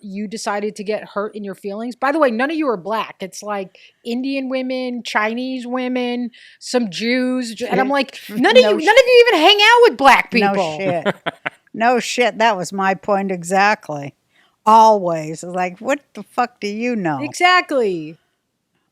you decided to get hurt in your feelings. By the way, none of you are black. It's like Indian women, Chinese women, some Jews, and I'm like, none of you even hang out with black people. No shit. No shit. That was my point exactly. Always. Like, what the fuck do you know? Exactly.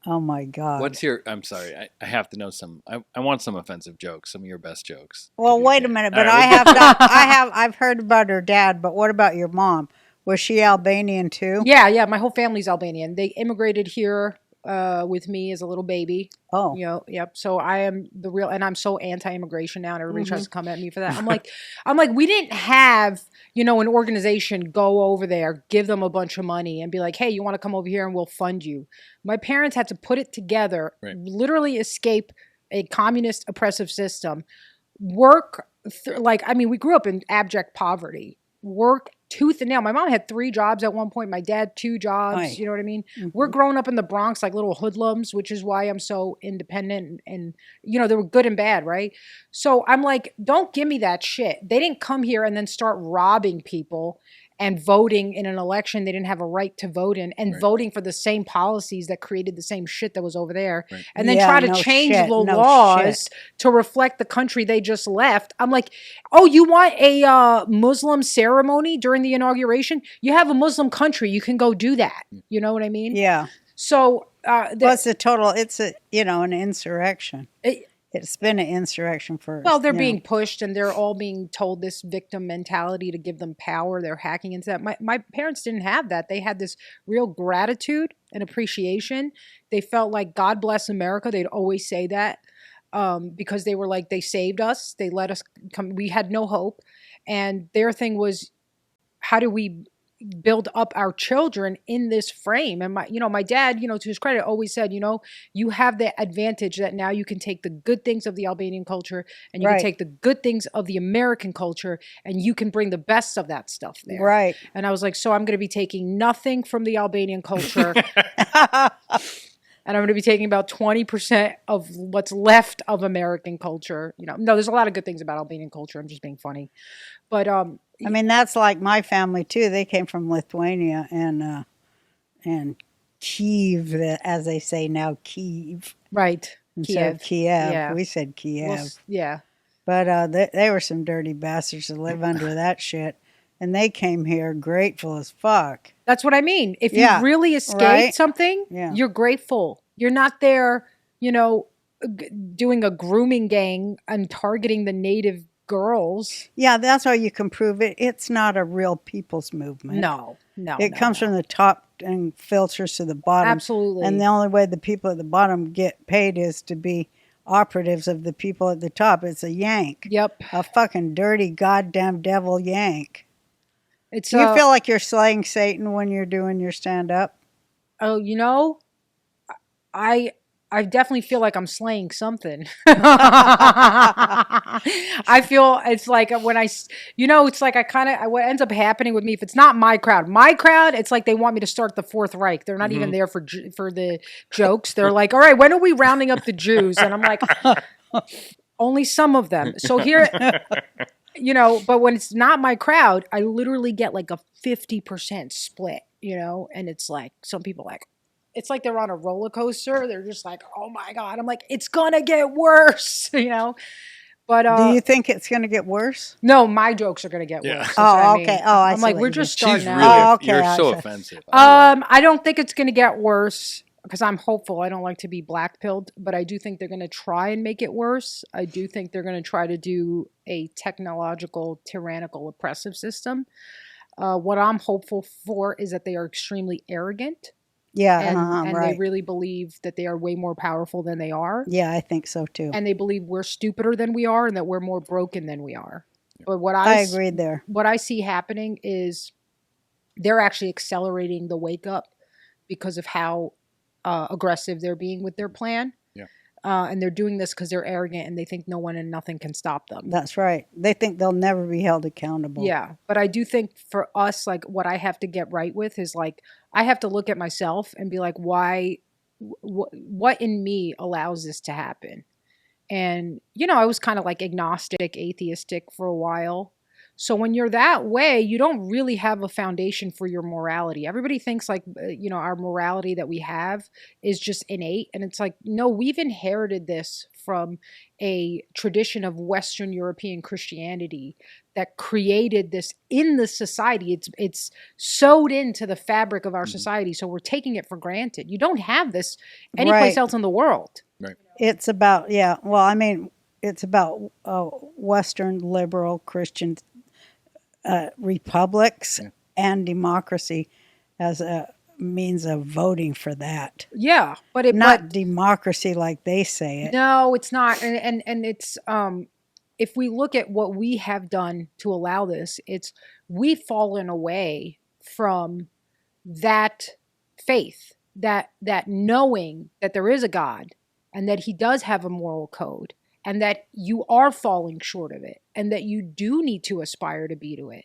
Oh my God. What's your? I'm sorry. I have to know some. I want some offensive jokes. Some of your best jokes. Well, wait a minute. But right, I have not. I've heard about her dad. But what about your mom? Was she Albanian too? Yeah. My whole family's Albanian. They immigrated here with me as a little baby. Oh. Yep. So I am the real, and I'm so anti-immigration now, and everybody tries to come at me for that. I'm like, we didn't have, an organization go over there, give them a bunch of money, and be like, hey, you want to come over here and we'll fund you. My parents had to put it together, literally escape a communist oppressive system, work. We grew up in abject poverty. Work tooth and nail. My mom had 3 jobs at one point. My dad 2 jobs. Right. You know what I mean? We're growing up in the Bronx like little hoodlums, which is why I'm so independent. And they were good and bad, right? So I'm like, don't give me that shit. They didn't come here and then start robbing people and voting in an election they didn't have a right to vote in, and voting for the same policies that created the same shit that was over there, and then try to change the laws to reflect the country they just left. I'm like, oh, you want a Muslim ceremony during the inauguration? You have a Muslim country. You can go do that. You know what I mean? Yeah. So it's an insurrection. It's been an insurrection for. Well, they're being pushed, and they're all being told this victim mentality to give them power. They're hacking into that. My parents didn't have that. They had this real gratitude and appreciation. They felt like God bless America. They'd always say that because they were like, they saved us. They let us come. We had no hope. And their thing was, how do we build up our children in this frame? And my dad, to his credit, always said, you have the advantage that now you can take the good things of the Albanian culture and you can take the good things of the American culture and you can bring the best of that stuff there. Right. And I was like, so I'm going to be taking nothing from the Albanian culture. And I'm going to be taking about 20% of what's left of American culture. No, there's a lot of good things about Albanian culture. I'm just being funny. But that's like my family too. They came from Lithuania and Kiev, as they say now, Kiev. Right. Instead of Kiev. Yeah. We said Kiev. Well, yeah. But they were some dirty bastards to live under that shit. And they came here grateful as fuck. That's what I mean. If you really escaped something, you're grateful. You're not there, doing a grooming gang and targeting the native girls. Yeah, that's how you can prove it. It's not a real people's movement. No. It comes from the top and filters to the bottom. Absolutely. And the only way the people at the bottom get paid is to be operatives of the people at the top. It's a yank. Yep. A fucking dirty goddamn devil yank. Do you feel like you're slaying Satan when you're doing your stand-up? Oh, I definitely feel like I'm slaying something. I feel it's like when it's like what ends up happening with me, if it's not my crowd, it's like they want me to start the Fourth Reich. They're not even there for the jokes. They're like, all right, when are we rounding up the Jews? And I'm like, only some of them. So here... but when it's not my crowd, I literally get like a 50% split, and it's like, some people it's like they're on a roller coaster. They're just like, oh my God. I'm like, it's going to get worse, But do you think it's going to get worse? No, my jokes are going to get worse. Oh, okay. I'm like, we're just starting out. Really, okay. You're so offensive. I don't think it's going to get worse. Because I'm hopeful. I don't like to be black-pilled, but I do think they're going to try and make it worse. I do think they're going to try to do a technological, tyrannical, oppressive system. What I'm hopeful for is that they are extremely arrogant. Yeah, and they really believe that they are way more powerful than they are. Yeah, I think so too. And they believe we're stupider than we are and that we're more broken than we are. But I agree there. What I see happening is they're actually accelerating the wake-up because of how aggressive they're being with their plan. Yeah. And they're doing this because they're arrogant and they think no one and nothing can stop them. That's right. They think they'll never be held accountable. Yeah. But I do think for us, like what I have to get right with is like, I have to look at myself and be like, why, what in me allows this to happen? And, I was kind of like agnostic, atheistic for a while. So when you're that way, you don't really have a foundation for your morality. Everybody thinks like, our morality that we have is just innate. And it's like, no, we've inherited this from a tradition of Western European Christianity that created this in the society. It's sewed into the fabric of our society. So we're taking it for granted. You don't have this anyplace else in the world. Right. It's about, yeah. Well, I mean, it's about Western liberal Christian republics and democracy as a means of voting for that. Yeah, but not democracy like they say it. No, it's not. And it's if we look at what we have done to allow this, it's we've fallen away from that faith, that knowing that there is a God and that he does have a moral code and that you are falling short of it and that you do need to aspire to be to it.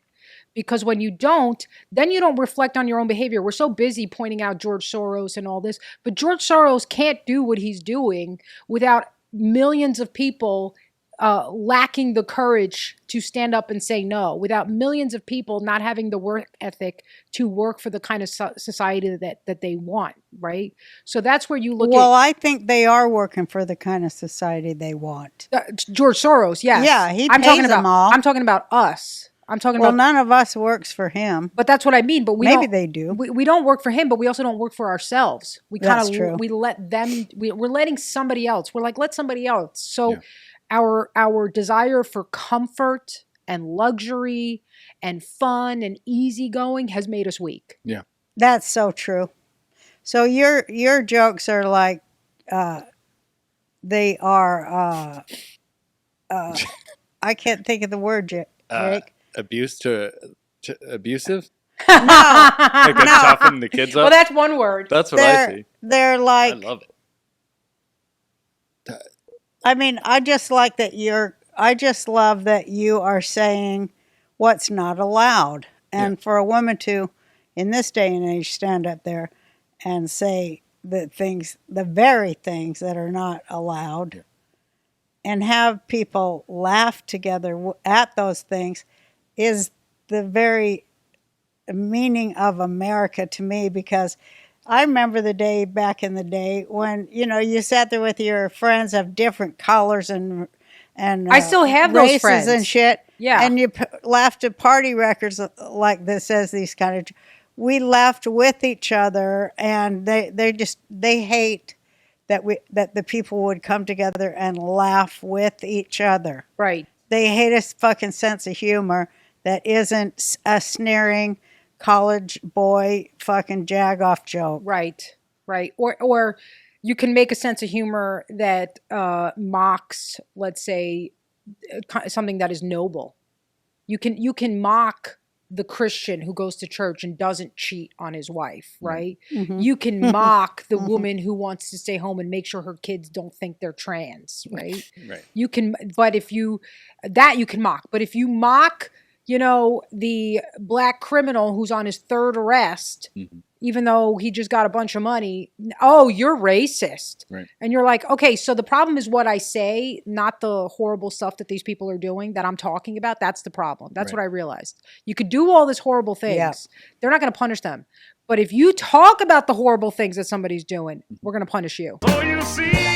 Because when you don't, then you don't reflect on your own behavior. We're so busy pointing out George Soros and all this, but George Soros can't do what he's doing without millions of people lacking the courage to stand up and say no, without millions of people not having the work ethic to work for the kind of society that they want, right? So that's where you look at... Well, I think they are working for the kind of society they want. George Soros, yes. Yeah, he pays them all. I'm talking about us. I'm talking about... Well, none of us works for him. But that's what I mean. But maybe they do. We don't work for him, but we also don't work for ourselves. We kind That's true. We let them... We're letting somebody else. We're like, let somebody else. So our desire for comfort and luxury and fun and easygoing has made us weak. Yeah, that's so true. So your jokes are like, they are. I can't think of the word, Jake. Abusive? No, Like to toughen the kids up? Well, that's one word. That's what I see. They're like... I love it. I mean, I just love that you are saying what's not allowed. And for a woman to, in this day and age, stand up there and say the very things that are not allowed and have people laugh together at those things is the very meaning of America to me, because I remember the day back in the day when, you sat there with your friends of different colors and I still have races those friends and shit. Yeah. And you laughed at party records like this says these kind of... We laughed with each other, and they hate that the people would come together and laugh with each other. Right. They hate a fucking sense of humor that isn't a sneering college boy fucking jag-off joke. Right. Or you can make a sense of humor that mocks, let's say, something that is noble. You can mock the Christian who goes to church and doesn't cheat on his wife, right? Mm-hmm. You can mock the woman who wants to stay home and make sure her kids don't think they're trans, right? Right. You can, but if you can mock. But if you mock, the black criminal who's on his third arrest, even though he just got a bunch of money, oh, you're racist. Right. And you're like, okay, so the problem is what I say, not the horrible stuff that these people are doing that I'm talking about. That's the problem. That's what I realized. You could do all these horrible things. Yeah. They're not going to punish them. But if you talk about the horrible things that somebody's doing, we're going to punish you. So you see